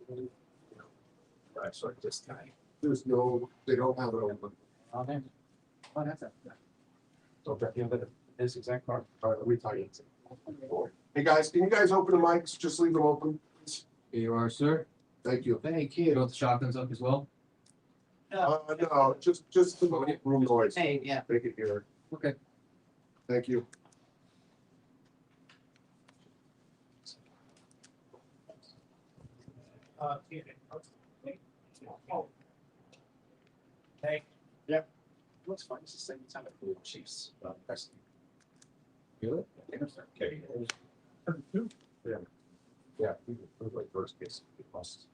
Right, so this guy. There's no, they don't have it open. Oh, there. Oh, that's it. So that you have this exact card. All right, let me tell you. Hey, guys, can you guys open the mics? Just leave them open. Here you are, sir. Thank you. Thank you. Got the shotguns up as well? No, just the room noise. Hey, yeah. Make it here. Okay. Thank you. Hey. Yeah. What's fun is the same time at the Chiefs. Good. Okay. Yeah. Yeah. We were like first case. We lost.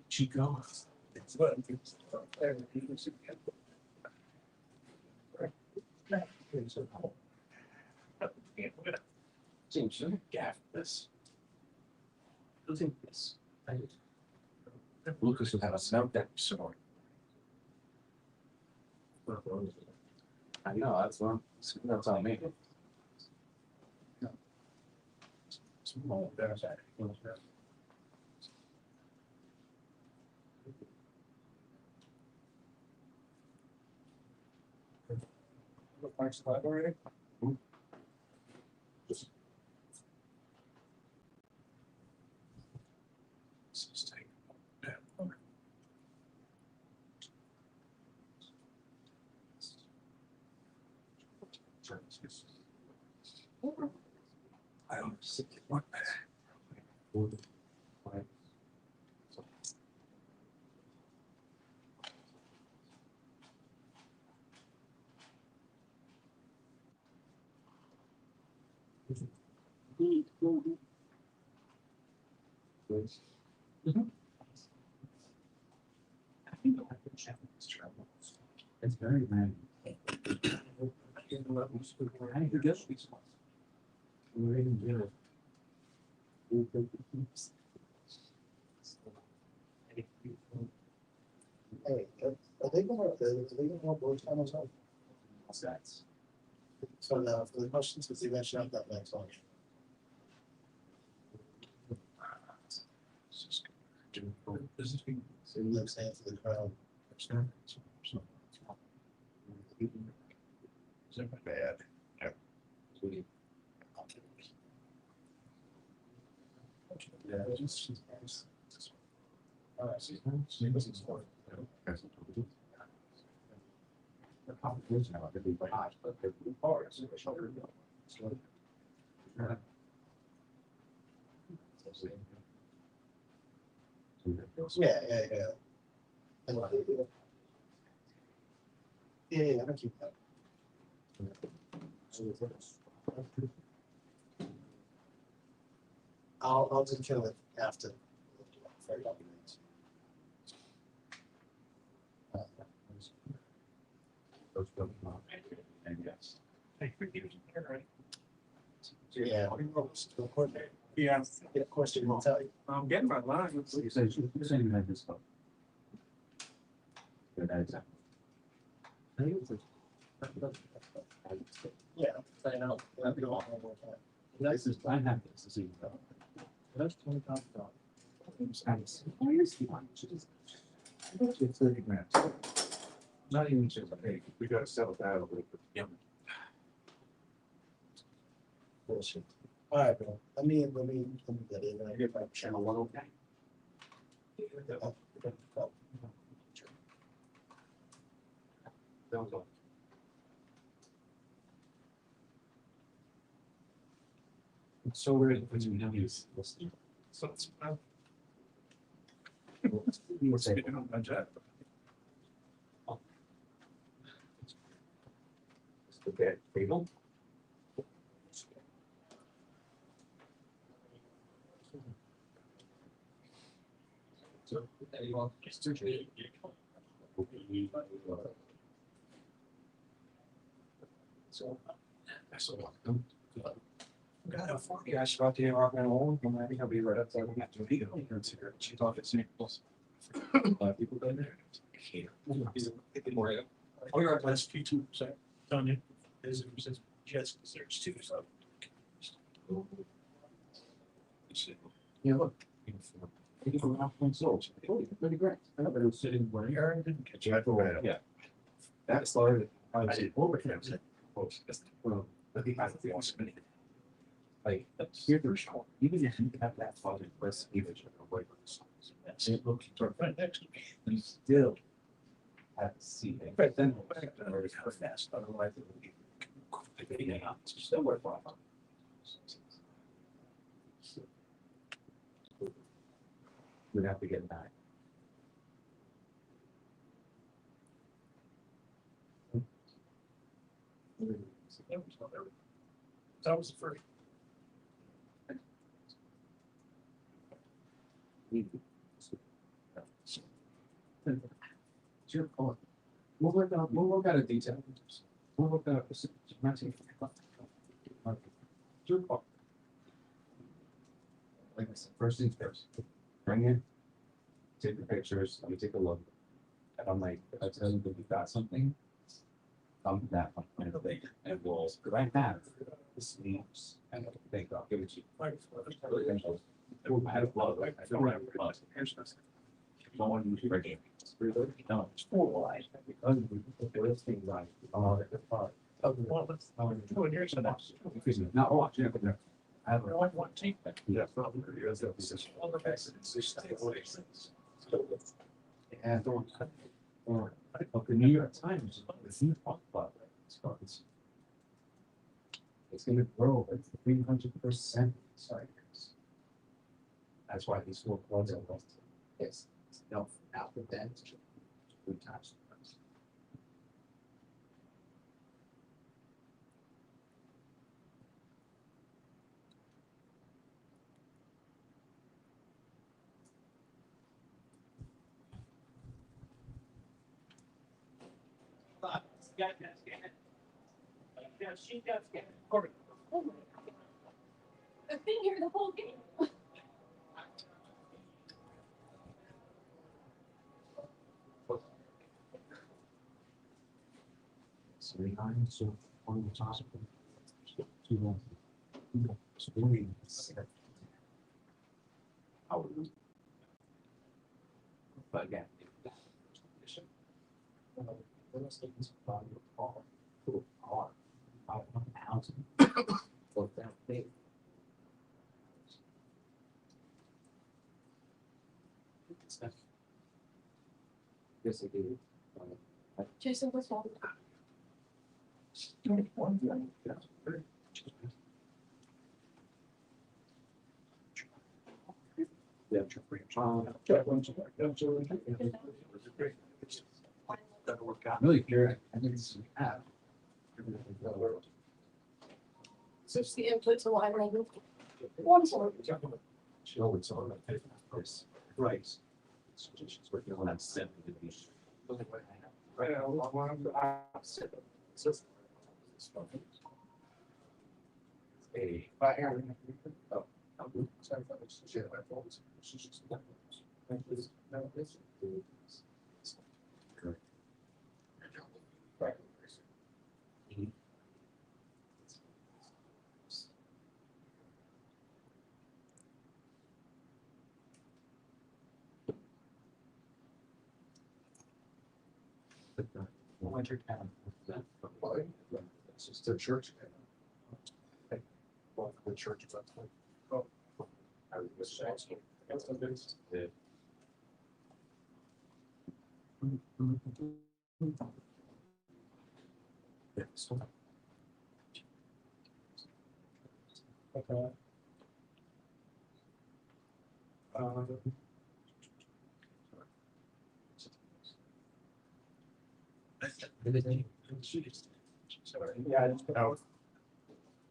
Chico. It's what James, you gaff this. I think this. Lucas will have a snout that story. I know, that's on me. Small, there's that. Thanks for that already. I don't see what. It's very random. Hey, are they gonna blow time or something? For the questions, because they mentioned out that next one. So you look saying for the crowd. Bad. Yeah. Yeah, I'm gonna keep that. I'll just kill it after. And yes. Yeah. Yeah. Of course, you won't tell you. I'm getting my line. You said you had this stuff. Good, that's Yeah, I know. That's just, I have this, as you know. That's $20,000. Where's he on? I bet you 30 grand. Not even sure. Hey, we gotta settle that a little bit. Yep. Bullshit. All right, bro. Let me get in. I get my channel one. Okay. So we're in the news. So it's what's getting on my jet. The bad table. So that's a lot. Got a forecast about the rock and roll. I think I'll be right up there. We have to be here. She thought it's Nichols. A lot of people go there. Oh, you're at last few two, sorry, Tanya, is Jets, because there's two, so. Yeah, look. People are old souls. Oh, pretty great. I know, but it was sitting where. Aaron didn't catch Yeah, it. Yeah. That started. I did. Overtime. Well, but the like, here's the result. Even if you have that thought in place, even if you're away from the songs. That's it, look, it's right next to me. You still have to see it. But then, back to it, how fast, otherwise it would be. Yeah, it's still worthwhile. We'd have to get back. That was the first. Sure, call. We'll work out a detail. We'll work out a Sure, call. Like I said, first things first, bring it, take the pictures, let me take a look. And I'm like, if I tell you that we got something, come that one, and we'll, because I have the sleeves, and I think I'll give it to you. Really thank you. I had a blood, I don't have a blood. No one usually breaks it. No, it's 4 wide, because we put those things on. Here's an option. Excuse me, no, watch, yeah, but I have I like one team. Yeah. All the best. And or the New York Times, it's in talk about that. It's gonna grow at 300%. Sorry. That's why these 4 clubs are lost. It's no after that. 3 times. I've been here the whole game. So on the top of but again, Yes, I do. Jason, what's wrong? Really clear. I think it's have. Switch the input to line language. Wonderful. Show it's on the first. Right. She's working on that 7 division. A. Oh. Sorry if I was shit my phones. Winter town. It's just a church. Well, the church is up. Oh. I was asking. Yeah. Yeah, so. Okay. Yeah, I just put out.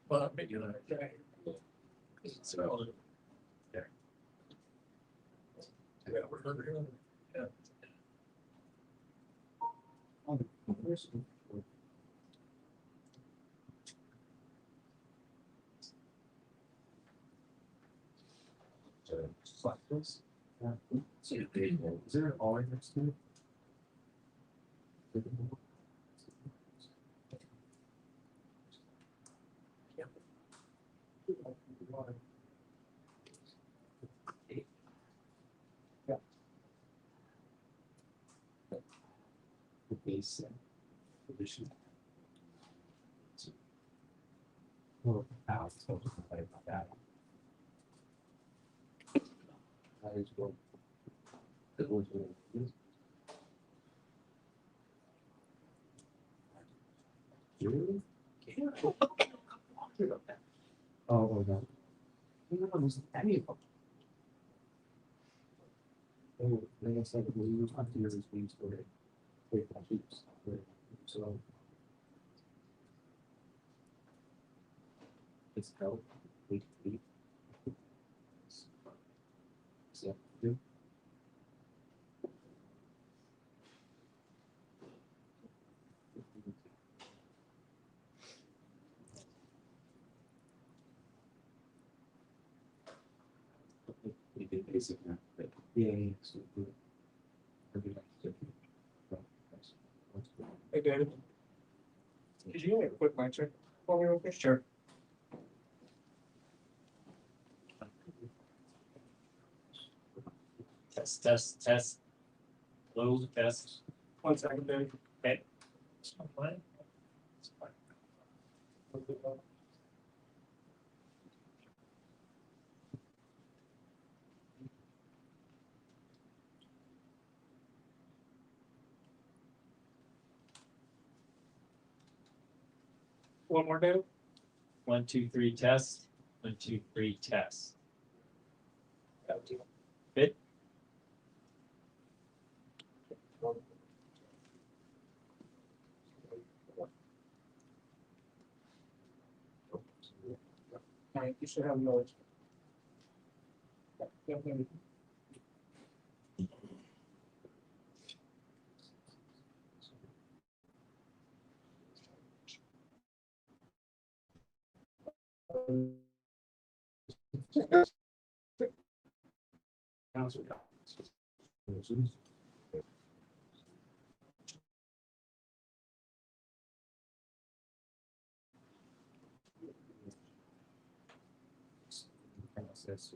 Well, maybe not. So. Yeah. Yeah, we're under here. Yeah. So, select this. Is there an all right next to it? The base position. Well, now it's supposed to play about that. That is what. It was what it is. Really? Oh, no. No, there's any of them. Oh, like I said, we use up to years things for it. Wait, I keep. So. It's help. Week. So, do. We did basic now, but yeah. So good. Hey, David. Could you give me a quick mic check for me real quick? Sure. Test. Low test. 1 second, Dave. Okay. One more, David. 1, 2, 3 test. 1, 2, 3 test. Good. All right, you should have noise. Process.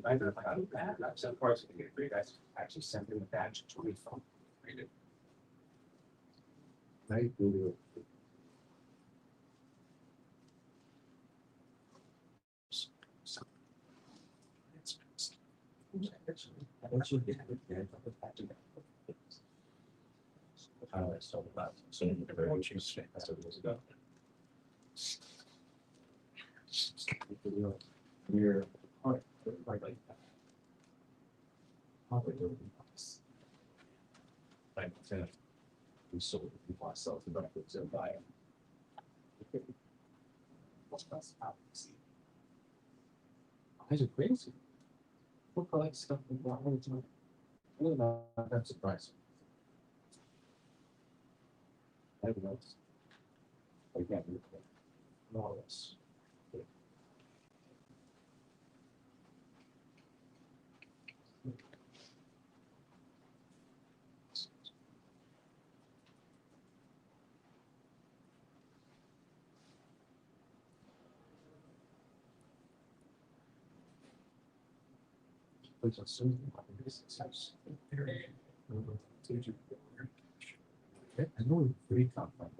I don't know that. Some parts of the great guys actually sent them a badge to refund. Right. So about so very interesting. That's what it was about. We're like that. Like we sold it, we bought ourselves the benefits of buying. Guys are crazy. We'll collect stuff we bought all the time. I'm not surprised. Everyone else. Again, all of us. Please assume this is I know three complex.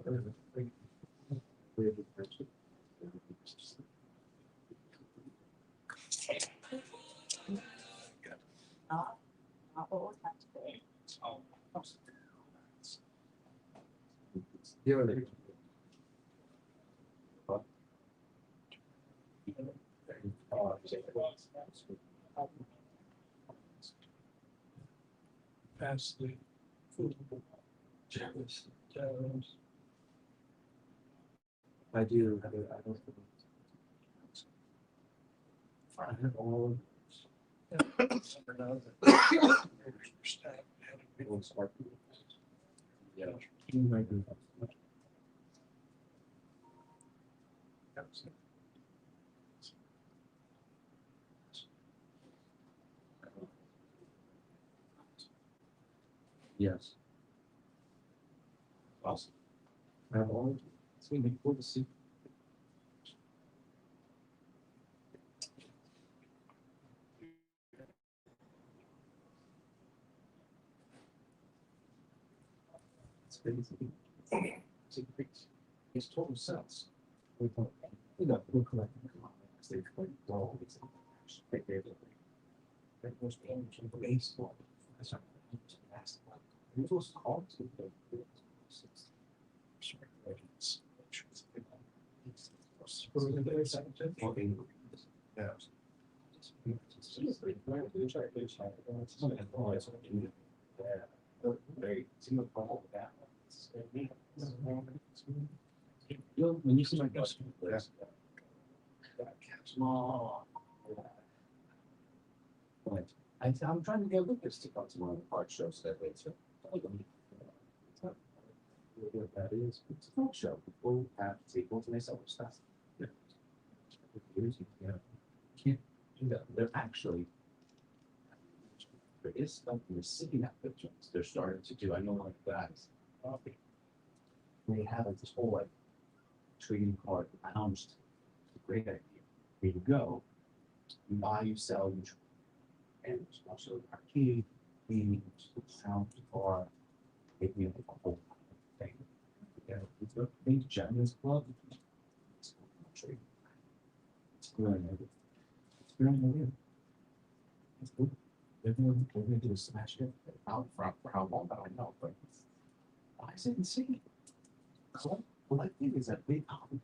Pass the food. I do. I don't. I have all. Yeah. You might do that. Yes. Awesome. It's gonna be cool to see. It's crazy. It's increase. Makes total sense. You know, we're collecting comics. They collect dolls. They gave it. That was in baseball. That's not basketball. It was called to the Yeah. When you see my guys, small. I'm trying to get Lucas to come to one of the art shows that way too. What that is, it's a talk show. People have tables and they sell their stuff. Yeah. Can't do that. They're actually. There is stuff in the city that they're starting to do. I know like guys. They have like this whole like trading card lounge. It's a great idea. Where you go, you buy, you sell, you trade. And there's also arcade, games, sound bar, maybe a whole thing. Yeah, it's a big gentleman's club. It's really good. It's really good. It's good. They're gonna do a smash hit out front for how long, I don't know, but I didn't see it. Club, well, I think is a big hobby.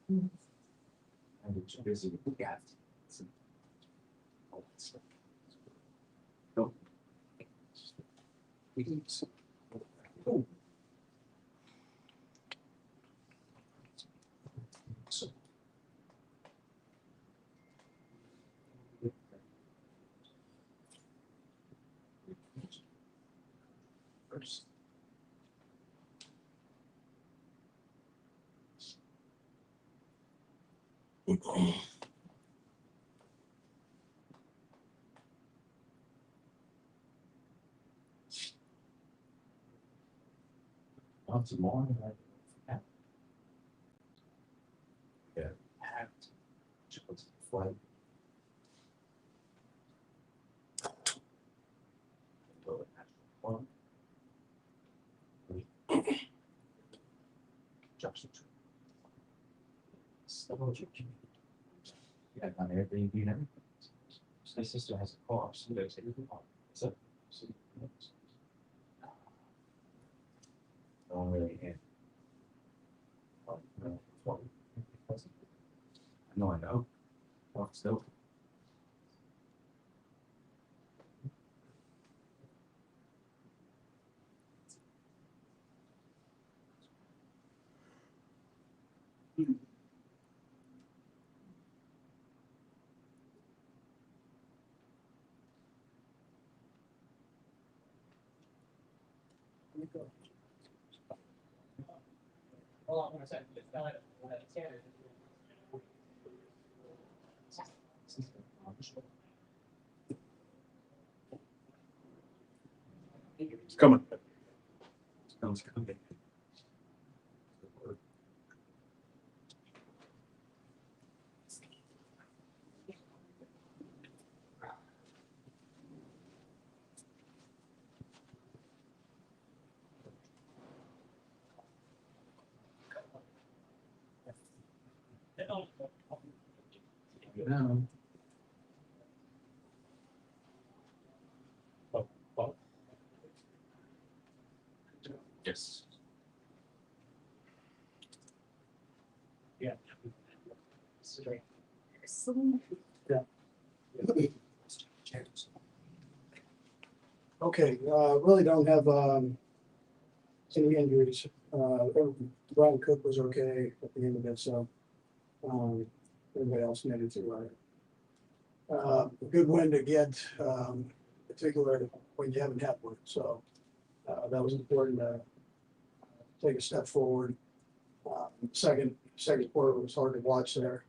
And it's busy with the gas. All that stuff. No. Oh. So. First. Once more, yeah, have to put flight. Joshua. Yeah, on Airbnb and everything. My sister has a car. She lives in the car. So, don't really in. No, I know. Oh, still. Hold on one second. It's coming. It's coming. No. Yes. Yeah. Okay, really don't have, any injuries. Brian Cook was okay at the end of it, so, everybody else made it through. A good win to get, particularly when you haven't had one, so, that was important to take a step forward. Second quarter was hard to watch there.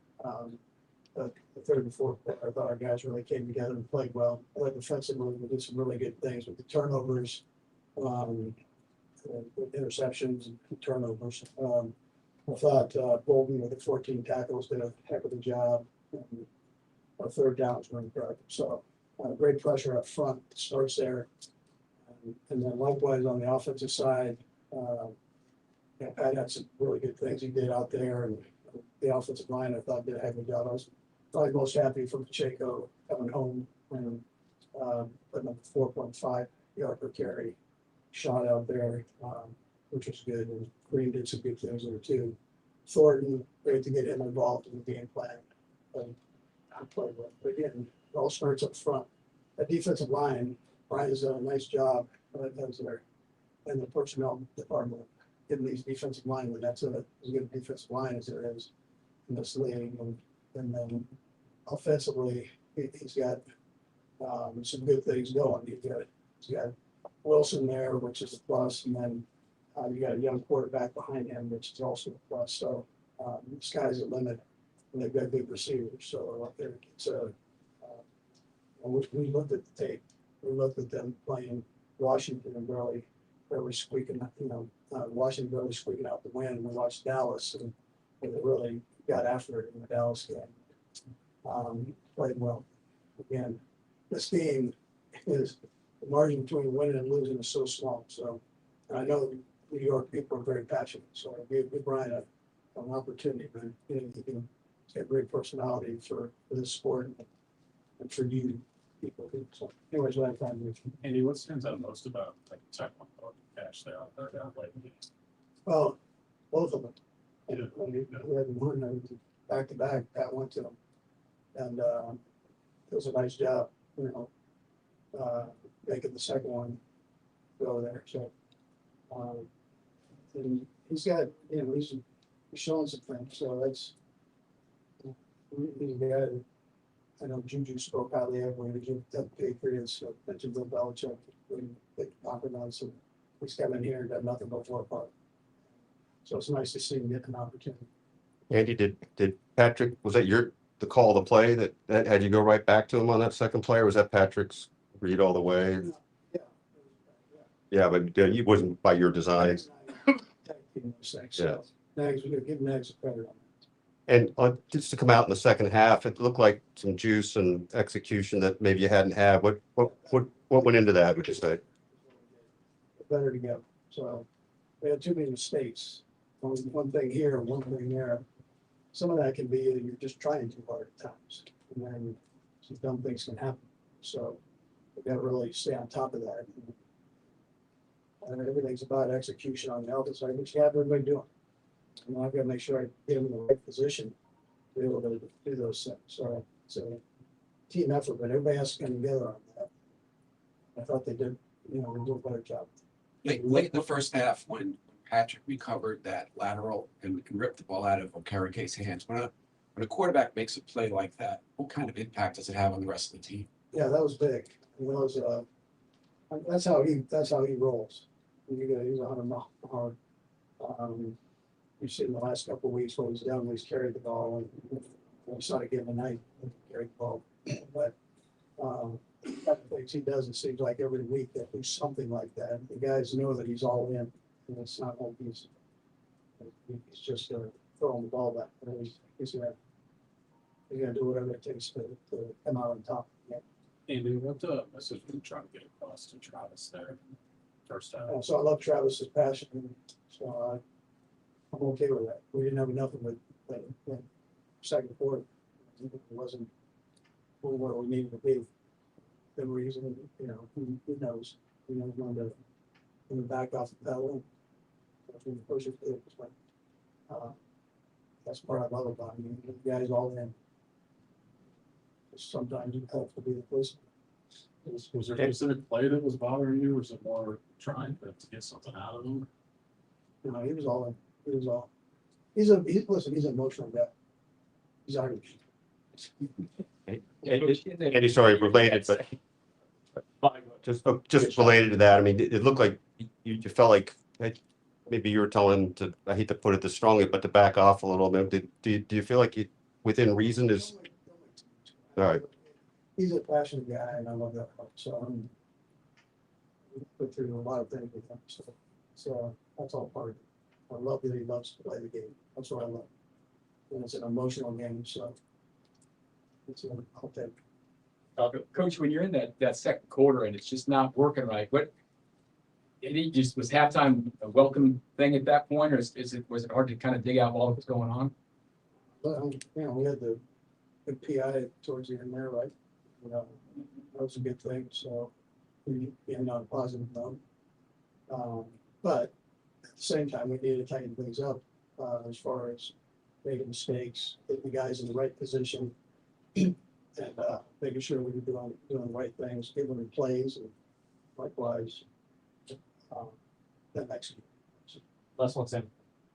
the third and fourth, I thought our guys really came together and played well. I thought defensively, we did some really good things with the turnovers, with interceptions and turnovers. I thought Bolden with the 14 tackles did a heck of a job. Our third downs were incredible. So great pressure up front starts there. And then likewise on the offensive side, Pat had some really good things he did out there, and the offensive line I thought did a heck of a job. I was probably most happy for Pacheco coming home and putting up 4.5 yard per carry shot out there, which was good. And Green did some good things there too. Thornton, great to get him involved in the game plan. And I played well. But again, it all starts up front. That defensive line, Brian's done a nice job as there, and the personnel department getting these defensive linemen. That's as good a defensive line as there is in this league. And then offensively, he's got some good things going. He's got Wilson there, which is a plus, and then you got a young quarterback behind him, which is also a plus. So the sky's the limit, and they've got good receivers. So it's we looked at the tape. We looked at them playing Washington and barely squeaking, Washington barely squeaking out the win. And we watched Dallas, and they really got after it in the Dallas game. Played well. Again, this game is the margin between winning and losing is so small. So, and I know New York people are very passionate. So I gave Brian an opportunity, man. He's got great personality for this sport and for you people. So, anyways, what I found with you. Andy, what stands out most about like type 1 cash there? Well, both of them. Yeah. We had one back to back. Pat went to them, and it was a nice job, making the second one go there. So, and he's got, he's showing some things. So that's he's a guy. I know Juju spoke highly of when he did Patriots. So mentioned Bill Belichick. They compromised, so he's come in here and done nothing but work hard. So it's nice to see him get an opportunity. Andy, did Patrick, was that the call of the play that had you go right back to him on that second play, or was that Patrick's read all the way? Yeah, but it wasn't by your design. Yeah. Nags, we're gonna give Nags a credit on that. And just to come out in the second half, it looked like some juice and execution that maybe you hadn't had. What went into that, would you say? Better together. So we had too many mistakes. One thing here, one thing there. Some of that can be you're just trying too hard at times, and then some dumb things can happen. So we got to really stay on top of that. And everything's about execution on the other side, which you have everybody doing. And I've got to make sure I get them in the right position to be able to do those things. So it's a team effort, but everybody has to come together on that. I thought they did, they did a better job. Late in the first half, when Patrick recovered that lateral and ripped the ball out of Okereke's hands, when a quarterback makes a play like that, what kind of impact does it have on the rest of the team? Yeah, that was big. That's how he rolls. He's 100 mile an hour. You see in the last couple of weeks when he's down, he's carried the ball, and we saw it again tonight. He carried the ball, but things he does, it seems like every week that do something like that. The guys know that he's all in, and it's not like he's just throwing the ball back. He's gonna do whatever it takes to come out on top. Andy, what message were you trying to get across to Travis there? First half. So I love Travis's passion, so I'm okay with that. We didn't have nothing with second quarter. It wasn't where we needed to be. The reason, who knows? Going to back off the pedal and push it through. That's part I love about him. The guys all in. Sometimes it helps to be the person. Was there a specific play that was bothering you, or was it more trying to get something out of him? He was all in. He was all. He's an emotional guy. He's Irish. Andy, sorry, related, but just related to that. I mean, it looked like you felt like maybe you were telling him to, I hate to put it this strongly, but to back off a little bit. Do you feel like within reason is All right. He's a passionate guy and I love that part, so I'm put through a lot of things with him, so that's all part of it. I love that he loves to play the game. That's what I love. And it's an emotional game, so it's what I'll take. Coach, when you're in that second quarter and it's just not working right, was halftime a welcome thing at that point, or was it hard to kind of dig out all that was going on? But, we had the good PI towards the end there, right? That was a good thing, so we ended on a positive note. But at the same time, we needed to tighten things up, as far as making mistakes, getting the guys in the right position, and, making sure we were doing the right things, giving them plays, and likewise, then execute. Last one, Sam.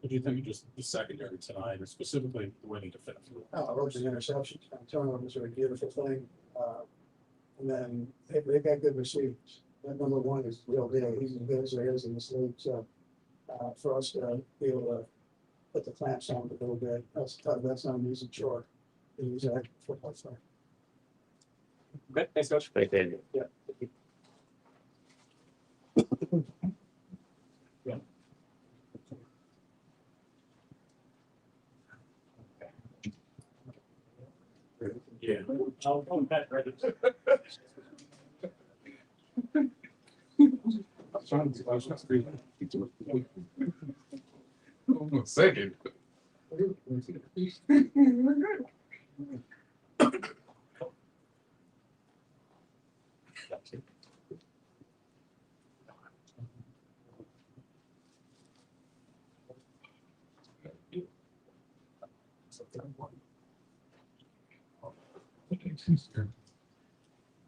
What do you think of just the secondary tonight, or specifically the way they defend? Those are interceptions, turnovers are a beautiful thing. And then they've got good receivers. That number one is the real deal. He's as good as there is in this league. So for us to be able to put the clamps on a little bit, that's tough. That's not an easy chore. He's a football star. Okay, thanks, Coach. Thanks, Andy. Yeah. Yeah. I'll bet, right? Second.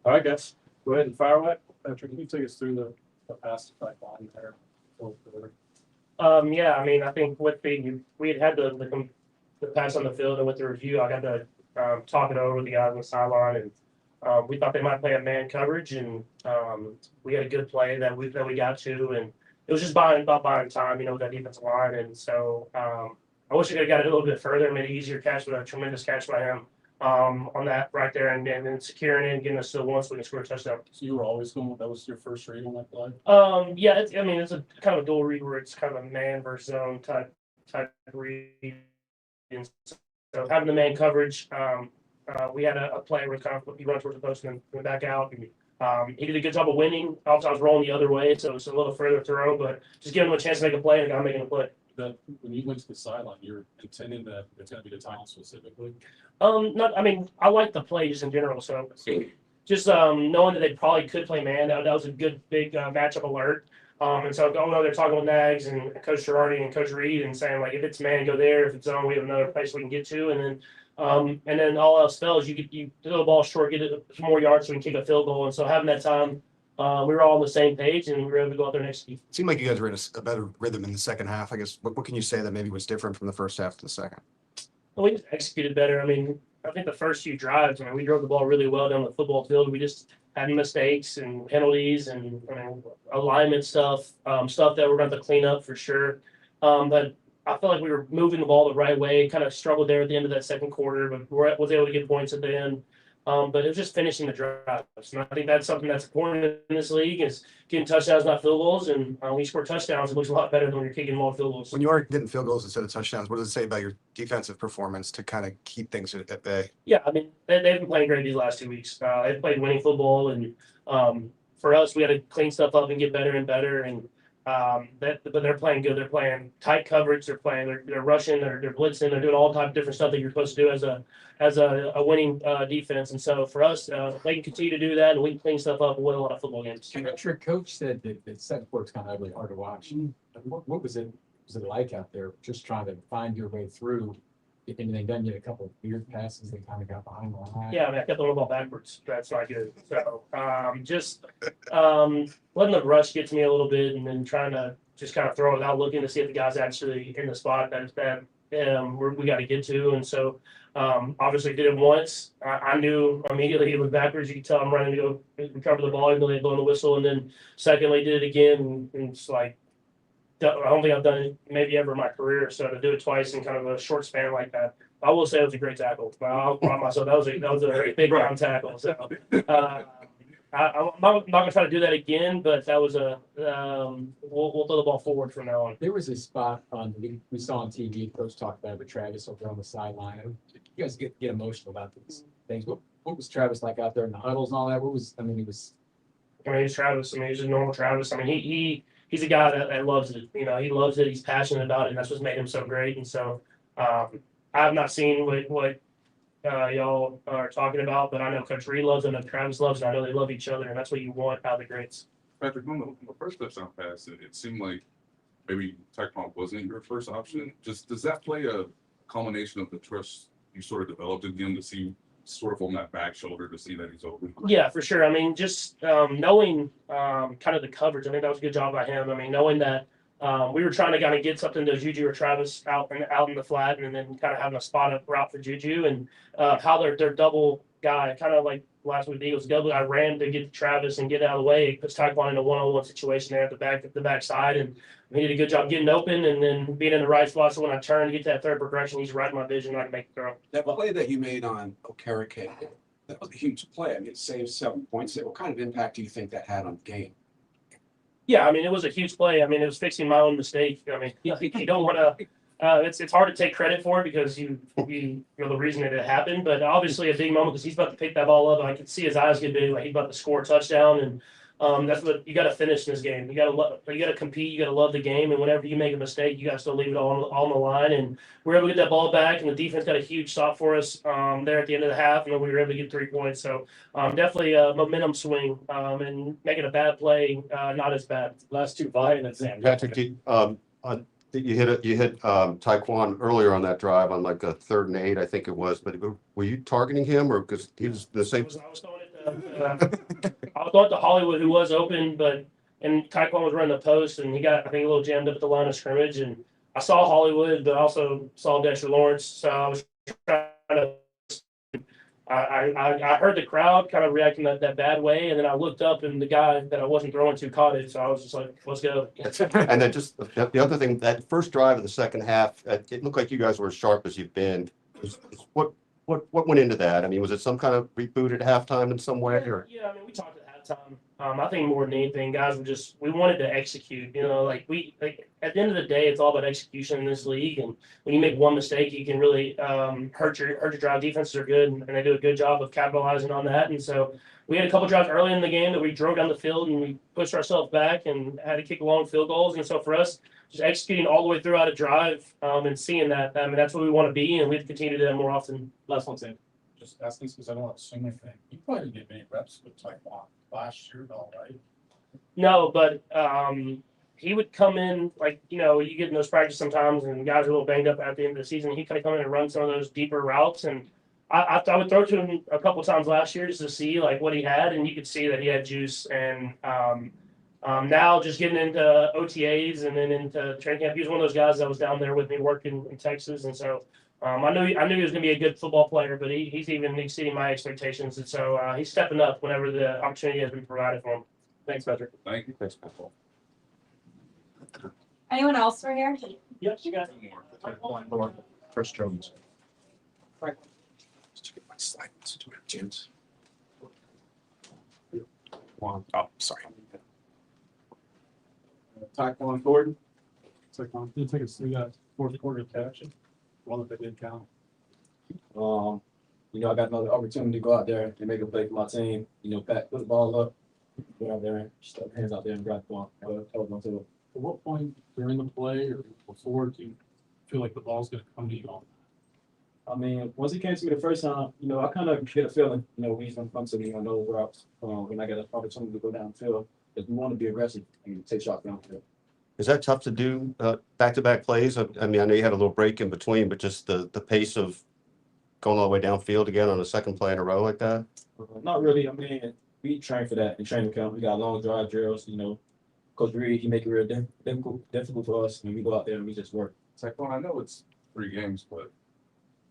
All right, guys, go ahead and fire away. Patrick, can you take us through the pass pipeline there? Yeah, I mean, I think with we had the pass on the field, and with the review, I got to talk it over with the guys on the sideline, and we thought they might play a man coverage, and we had a good play that we got to, and it was just about buying time, with that defensive line, and so I wish I could have got it a little bit further, made an easier catch, but a tremendous catch by him on that right there, and then securing it and getting us to once we can score a touchdown. So you were always going, that was your first read on that play? Yeah, it's a kind of a dual read where it's kind of a man versus zone type read. And so having the man coverage, we had a play where kind of he run towards the post and then went back out. And he did a good job of winning. Also, I was rolling the other way, so it's a little further throw, but just giving him a chance to make a play and a guy making a play. That when you went to the sideline, you're intending that it's going to be the Titans specifically? I like the play just in general. So just knowing that they probably could play man, that was a good big matchup alert. And so they're talking with Nags and Coach Girardi and Coach Reid and saying like, if it's man, go there. If it's zone, we have another place we can get to. And then all else fails, you throw the ball short, get it some more yards so we can kick a field goal. And so having that time, we were all on the same page and we were able to go out there and execute. It seemed like you guys were in a better rhythm in the second half. I guess, what can you say that maybe was different from the first half to the second? Well, we just executed better. I mean, I think the first few drives, we drove the ball really well down the football field. We just had mistakes and penalties and alignment stuff that we're going to have to clean up for sure. But I felt like we were moving the ball the right way, kind of struggled there at the end of that second quarter, but was able to get points at the end. But it was just finishing the drives. And I think that's something that's important in this league is getting touchdowns, not field goals. And when you score touchdowns, it looks a lot better than when you're kicking more field goals. When you are getting field goals instead of touchdowns, what does it say about your defensive performance to kind of keep things at bay? Yeah, I mean, they've been playing great these last 2 weeks. They've played winning football. And for us, we had to clean stuff up and get better and better. And but they're playing good. They're playing tight coverage. They're rushing. They're blitzing. They're doing all type of different stuff that you're supposed to do as a winning defense. And so for us, they can continue to do that, and we can clean stuff up and win a lot of football games. I'm not sure Coach said that the second quarter's kind of ugly, hard to watch. What was it like out there, just trying to find your way through? If anything done, you had a couple of weird passes that kind of got behind the line. Yeah, I kept throwing the ball backwards. That's not good. So just letting the rush get to me a little bit, and then trying to just kind of throw it without looking to see if the guy's actually in the spot that we got to get to. And so obviously did it once. I knew immediately it was backwards. You could tell I'm running to go recover the ball, even though they blown the whistle. And then secondly, did it again, and it's like, I don't think I've done it maybe ever in my career. So to do it twice in kind of a short span like that, I will say it was a great tackle. I'll pride myself. That was a very big time tackle. So I'm not gonna try to do that again, but that was we'll throw the ball forward from now on. There was a spot we saw on TV, coach talked about it with Travis over on the sideline. You guys get emotional about these things. What was Travis like out there in the huddles and all that? He's Travis. He's a normal Travis. He's a guy that loves it. He loves it. He's passionate about it, and that's what's made him so great. And so I've not seen what y'all are talking about, but I know Coach Reid loves him and Travis loves him. I know they love each other, and that's what you want out of the greats. Patrick, on the first touchdown pass, it seemed like maybe Tyquan wasn't your first option. Just does that play a culmination of the trust you sort of developed in him to see sort of on that back shoulder to see that he's open? Yeah, for sure. Just knowing kind of the coverage, I think that was a good job by him. Knowing that we were trying to kind of get something to Juju or Travis out in the flat, and then kind of having a spot up route for Juju, and how their double guy, kind of like last week the Eagles double guy ran to get to Travis and get out of the way. It puts Tyquan in a one-on-one situation there at the back side, and he did a good job getting open and then being in the right spot. So when I turn to get to that third progression, he's right in my vision. I can make the throw. That play that you made on Okereke, that was a huge play. It saved 7 points. What kind of impact do you think that had on the game? Yeah, it was a huge play. It was fixing my own mistake. You don't want to. It's hard to take credit for it because you're the reason that it happened. But obviously, a big moment because he's about to pick that ball up. And I could see his eyes get big, like he's about to score a touchdown. And that's what you got to finish in this game. You got to compete. You got to love the game. And whenever you make a mistake, you got to still leave it all on the line. And we were able to get that ball back. And the defense got a huge stop for us there at the end of the half. And then we were able to get 3 points. So definitely a momentum swing and making a bad play not as bad. Last two violence. Patrick, you hit Tyquan earlier on that drive on like a 3rd and 8, I think it was. But were you targeting him, or because he was the same? I was throwing it to Hollywood, who was open, and Tyquan was running the post, and he got, I think, a little jammed up at the line of scrimmage. And I saw Hollywood, but I also saw Dexter Lawrence. So I was trying to. I heard the crowd kind of reacting that bad way, and then I looked up, and the guy that I wasn't throwing to caught it. So I was just like, "Let's go." And then just the other thing, that first drive of the second half, it looked like you guys were as sharp as you've been. What went into that? Was it some kind of reboot at halftime in some way, or? Yeah, we talked at halftime. I think more than anything, guys we wanted to execute. At the end of the day, it's all about execution in this league. And when you make one mistake, you can really hurt your drive. Defenses are good, and they do a good job of capitalizing on that. And so we had a couple drives early in the game that we drove down the field and we pushed ourselves back and had to kick long field goals. And so for us, just executing all the way throughout a drive and seeing that, that's what we want to be, and we have to continue to do that more often. Last one, Sam. Just asking because I don't want to assume anything. You probably didn't get many reps with Tyquan last year, though, right? No, but he would come in you get in those practices sometimes, and guys are a little banged up at the end of the season. He kind of come in and run some of those deeper routes, and I would throw to him a couple times last year just to see what he had, and you could see that he had juice. And now just getting into OTAs and then into training camp, he was one of those guys that was down there with me working in Texas, and so I knew he was going to be a good football player, but he's even exceeding my expectations, and so he's stepping up whenever the opportunity has been provided for him. Thanks, Patrick. Thank you. Thanks, Patrick. Anyone else for here? Yep, you got More. Chris Jones. Just get my slides to it, James. Oh, sorry. Tyquan Gordon. Tyquan did take us. We got 4th quarter catch. One that they did count. I got another opportunity to go out there and make a play for my team. Pat, put the ball up, go out there and just stuck hands out there and grab the ball. At what point during the play or before do you feel like the ball's going to come to you on? Once he came to me the first time, I kind of get a feeling, when he's going to come to me on those routes, when I get an opportunity to go downfield, because we want to be aggressive and take shots downfield. Is that tough to do back-to-back plays? I know you had a little break in between, but just the pace of going all the way downfield again on a second play in a row like that? Not really. We train for that in training camp. We got long drive drills. Coach Reid, he make it real difficult for us, and we go out there and we just work. Tyquan, I know it's 3 games, but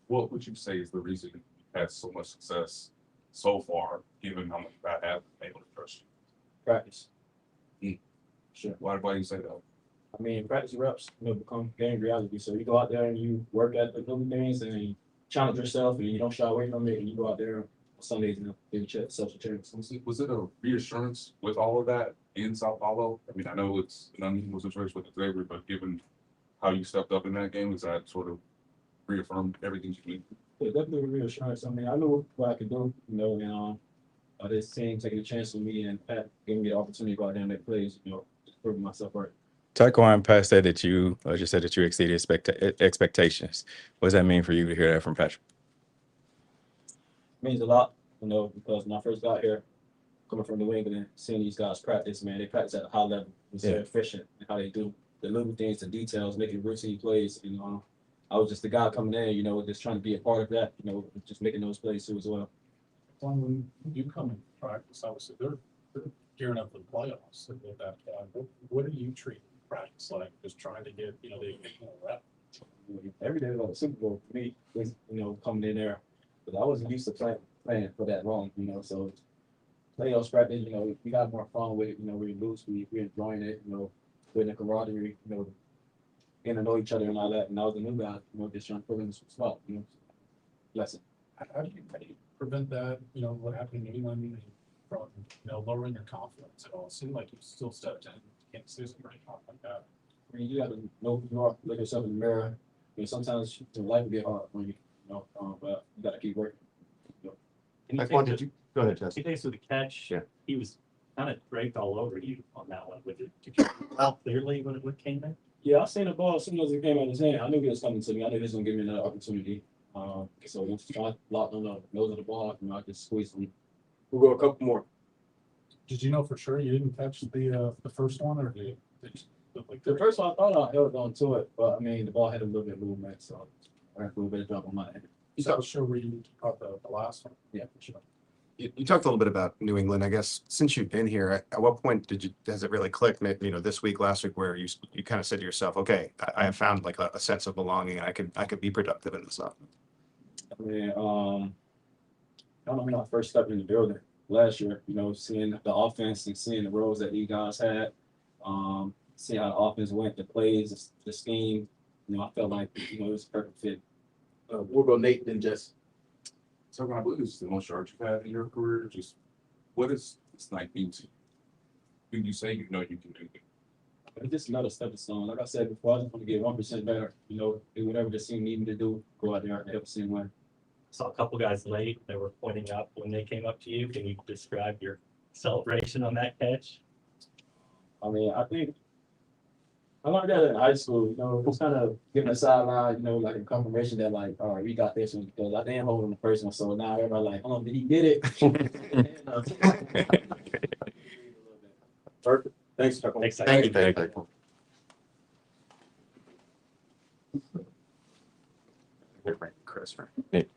what would you say is the reason you had so much success so far, given how much I have been able to trust you? Practice. Sure. Why do you say that? Practice reps, become game reality. So you go out there and you work at the little things, and challenge yourself and you don't shy away from it and you go out there on Sundays and give yourself a chance. Was it a reassurance with all of that in Sao Paulo? I mean, I know it's an unusual situation with the Xavier, but given how you stepped up in that game, does that sort of reaffirm everything you need? Yeah, definitely reassurance. I mean, I knew what I could do, and this team taking a chance on me and Pat giving me the opportunity to go out there and make plays, just proving myself right. Taquan Pass said that you just said that you exceeded expectations. What does that mean for you to hear that from Patrick? It means a lot, because when I first got here, coming from New England and seeing these guys practice, man, they practice at a high level. It's very efficient in how they do the little things, the details, making routine plays. I was just the guy coming in, just trying to be a part of that, just making those plays too as well. When you come in practice, obviously they're gearing up for the playoffs at that time. What are you treating practice like? Just trying to get, the occasional rep? Every day was a Super Bowl for me, was, coming in there. But I wasn't used to playing for that long, so playoffs practice, we got more fun with it, we lose, we're enjoying it, with the camaraderie, getting to know each other and all that. And I was a new guy, just trying to put in this spot, lesson. How do you prevent that, what happened in England from, lowering your confidence at all? It seemed like you still stepped in, Kansas City pretty confident like that. I mean, you got to know who you are, look yourself in the mirror. Sometimes life will get hard for you, but you got to keep working. Taquan, did you go ahead, Jesse? He thinks with the catch, Yeah. he was kind of draped all over you on that one. Did you tell clearly when it came in? Yeah, I seen the ball as soon as it came out of his hand. I knew he was coming to me. I knew he was going to give me another opportunity. So once I locked on the nose of the ball, I just squeezed him. We'll go a couple more. Did you know for sure you didn't catch the first one, or did you look like The first one, I thought I held on to it, but I mean, the ball had a little bit of movement, so I had a little bit of drop on my end. you not sure where you caught the last one? Yeah, for sure. You talked a little bit about New England. I guess since you've been here, at what point has it really clicked? Maybe, this week, last week, where you kind of said to yourself, okay, I have found like a sense of belonging. I could be productive in this offense. I mean, I don't know when I first stepped in the building last year, seeing the offense and seeing the roles that these guys had, seeing how the offense went, the plays, the scheme, I felt like, it was a perfect fit. We'll go Nate, then Jesse. So I believe this is the most yards you've had in your career. Just what does this night mean to you? When you say you can do it? It's just another stepping stone. Like I said before, I just want to get 1% better, do whatever the team needed to do, go out there and help the team win. Saw a couple guys late. They were pointing up when they came up to you. Can you describe your celebration on that catch? I mean, I think I learned that in high school, it's kind of giving a sideline, like a confirmation that like, all right, we got this one, because I didn't hold on the first one. So now everybody like, oh, did he get it? Perfect. Thanks, Chuck. Thank you, Taquan. Chris, right?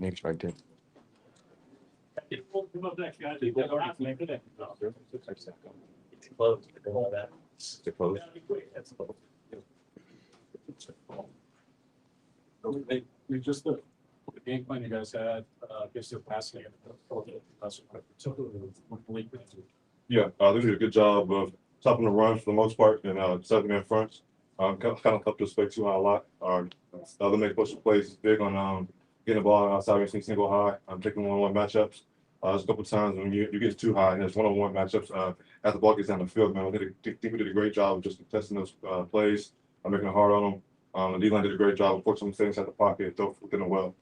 Nate's right there. It's close. All that. They're close. That's close. We just the game plan you guys had, gives you a passing game. Yeah, they did a good job of stopping the run for the most part and setting in front. Kind of helped us play too high a lot. The other make push plays is big on getting the ball outside racing single high. I'm taking one-on-one matchups. There's a couple of times when you get too high and there's one-on-one matchups as the ball gets down the field, man. I think we did a great job of just contesting those plays, making it hard on them. The D-line did a great job of forcing things out the pocket, throw within the well.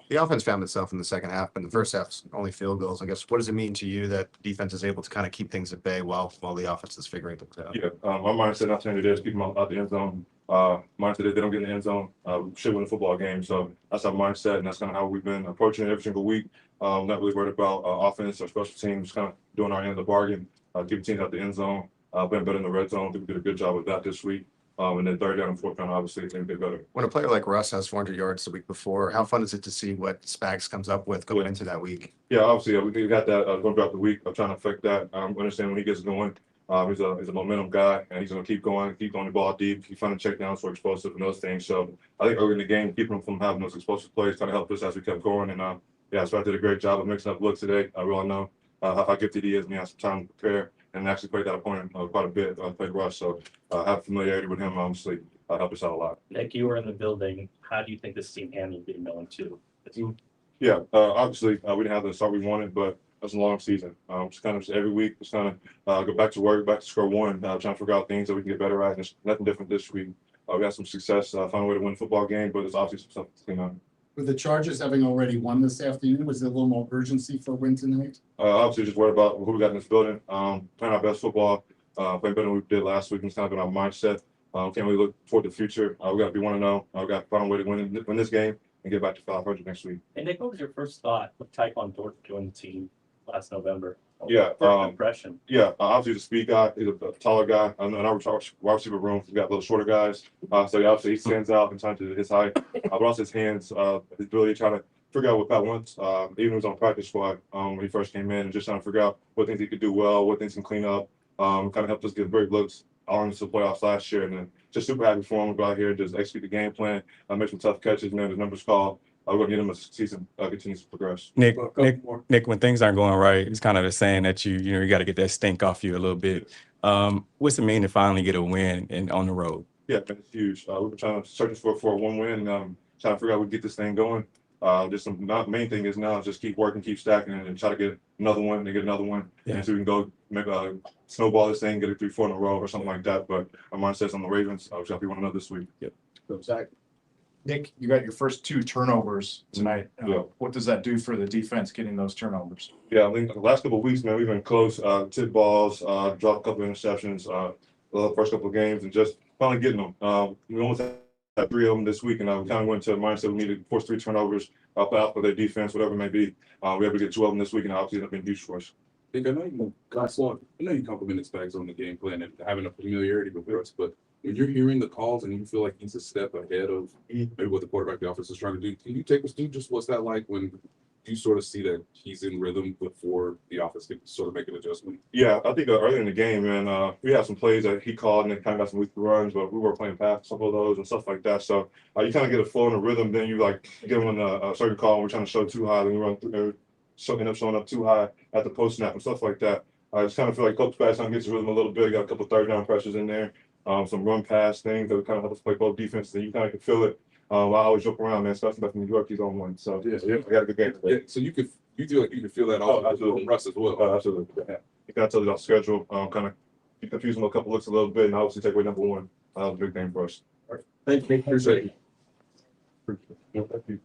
The offense found itself in the second half, but in the first half, only field goals. I guess, what does it mean to you that defense is able to kind of keep things at bay while the offense is figuring things out? Yeah, my mindset not saying it is keep them out the end zone. Mindset is they don't get in the end zone, should win a football game. So that's our mindset, and that's kind of how we've been approaching it every single week. Not really worried about offense or special teams, kind of doing our end of the bargain, keeping teams out the end zone, playing better in the red zone. I think we did a good job with that this week. And then third down and fourth down, obviously, I think they better. When a player like Russ has 400 yards the week before, how fun is it to see what Spags comes up with going into that week? Yeah, obviously, we got that going throughout the week. I'm trying to affect that. Understand when he gets going. He's a momentum guy, and he's going to keep going the ball deep, keep finding checkdowns for explosive and those things. So I think early in the game, keeping him from having those explosive plays kind of helped us as we kept going. And so I did a great job of mixing up looks today. I really know how gifted he is, and he has some time to prepare. And actually played that opponent quite a bit. I played Russ, so I have familiarity with him, obviously. helped us out a lot. Nick, you were in the building. How do you think this team handled being 0-2? Yeah, obviously, we didn't have the start we wanted, but it's a long season. Just kind of just every week, just kind of go back to work, back to square one, trying to figure out things that we can get better at. And it's nothing different this week. We had some success, found a way to win a football game, but it's obviously some stuff to clean up. With the Chargers having already won this afternoon, was there a little more urgency for a win tonight? Obviously, just worried about who we got in this building, playing our best football, playing better than we did last week. It's kind of been our mindset. Can't really look toward the future. We got to be 1-0. We got to find a way to win this game and get back to 500 next week. And Nick, what was your first thought with Tyquan Thornton joining the team last November? Yeah, First impression. Yeah, obviously the speed guy. He's a taller guy. In our wide receiver room, we got a little shorter guys. So obviously he stands out in terms of his height, but also his hands, his ability to try to figure out what Pat wants. Even when he was on practice squad when he first came in, and just trying to figure out what things he could do well, what things he can clean up. Kind of helped us get very looks on into the playoffs last year, and then just super happy for him to go out here and just execute the game plan, make some tough catches, man. The numbers call. We're going to get him as the season continues to progress. Nick, when things aren't going right, it's kind of the saying that you got to get that stink off you a little bit. What's it mean to finally get a win and on the road? Yeah, man, it's huge. We've been trying to search for one win, trying to figure out how we get this thing going. The main thing is now just keep working, keep stacking, and try to get another one, and get another one, and so we can go make snowball this thing, get it 3-4 in a row or something like that. But our mindset's on the Ravens. I was happy 1-0 this week. Yep. So Zach, Nick, you got your first 2 turnovers tonight. Yeah. What does that do for the defense getting those turnovers? Yeah, I think the last couple of weeks, man, we've been close. Tip balls, dropped a couple of interceptions, the first couple of games, and just finally getting them. We almost had 3 of them this week, and we kind of went into a mindset we needed to force 3 turnovers up out for their defense, whatever it may be. We were able to get 2 of them this week, and obviously it's been huge for us. I know you complimented Spags on the game plan and having a familiarity with us, but when you're hearing the calls and you feel like he's a step ahead of maybe what the quarterback, the offense is trying to do, can you take us through just what's that like when you sort of see that he's in rhythm before the offense can sort of make an adjustment? Yeah, I think early in the game, man, we had some plays that he called and they kind of got some weak runs, but we were playing past some of those and stuff like that. So you kind of get a flow and a rhythm. Then you give him a certain call and we're trying to show too high, then we run through, end up showing up too high at the post snap and stuff like that. I just kind of feel like Coach Spags gets his rhythm a little bit. Got a couple of third down pressures in there, some run pass things that would kind of help us play both defenses. And you kind of can feel it. I always joke around, man, especially back in New York, he's on one. So yeah, we had a good game today. Yeah, so you feel like you can feel that all absolutely. from Russ as well. Absolutely. Yeah. You got to tell you our schedule, kind of confuse him a couple looks a little bit, and obviously take away number 1. That was a big thing for us. Thank you. Appreciate it. Thank you.